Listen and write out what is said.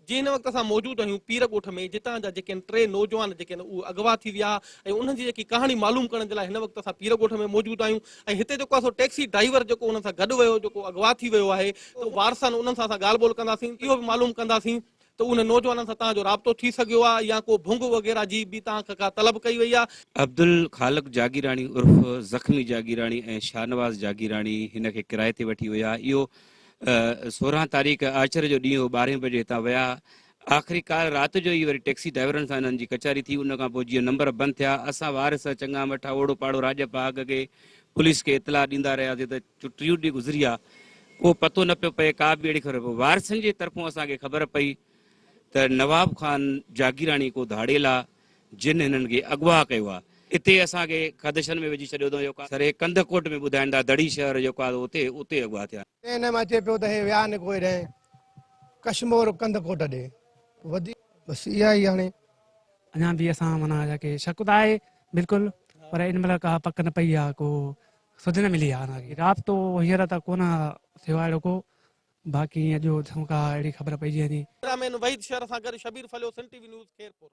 जी हिन वक़्तु असां मौजूदु आहियूं पीर ॻोठ में, जितां जा जेके टे नौजवान जेके उहे अगवा थी विया ऐं उन्हनि जी जेकी कहाणी मालूम करण जे लाइ हिन वक़्तु असां पीर ॻोठ में मौजूदु आहियूं। ऐं हिते जेको आहे टैक्सी ड्राइवर जेको उन सां गॾु वियो, जेको अगवा थी वियो आहे, त वारसनि उन्हनि सां असां ॻाल्हि ॿोल कंदासीं, इहो बि मालूम कंदासीं त उन नौजवाननि सां तव्हांजो राब्तो थी सघियो आहे या को भुंग वग़ैरह जी बि तव्हांखां का तलब कई वई आहे। अब्दुल खालिक जागीराणी उर्फ ज़ख़्मी जागीराणी ऐं शाहनवाज़ जागीराणी हिन खे किराए ते वठी विया। इहो 16 तारीख़ आचर जो ॾींहुं 12 बजे हितां विया। आख़िरीकार राति जो ई वरी टैक्सी ड्राइवरनि सां हिननि जी कचहरी थी। उन खां पोइ जीअं नंबर बंदि थिया, असां वारिस चङा मठा ओड़ो पाड़ो राजपा अॻ खे पुलिस खे इतला ॾींदा रहियासीं त टियूं ॾींहं गुज़री विया, को पतो न पियो पए, का बि अहिड़ी ख़बर पई। वारसनि जे तरफ़ां असांखे ख़बर पई त नवाब ख़ान जागीराणी को धाड़ेल आहे जिन हिननि खे अगवा कयो आहे। इते असांखे ख़दशनि में विझी छॾियो अथऊं। सरे कंदकोट में ॿुधाइनि था, दड़ी शहर जेको आहे उते उते अगवा थिया। हिन मां अचे पियो त हे विया न कोई रहे कश्मीर कंदकोट ॾे वधी बसि इहा ई हाणे अञा बि असां माना जाके शक त आहे बिल्कुलु, पर इन महिल का पक न पई आहे, को सुध न मिली आहे अञा राब्तो हींअर त कोन थियो आहे को, बाक़ी ईअं जो का अहिड़ी ख़बर पइजी वञे। कैमरामैन वहीद शेर सां गॾु Shabir फलियो, Sun TV news Khairpur.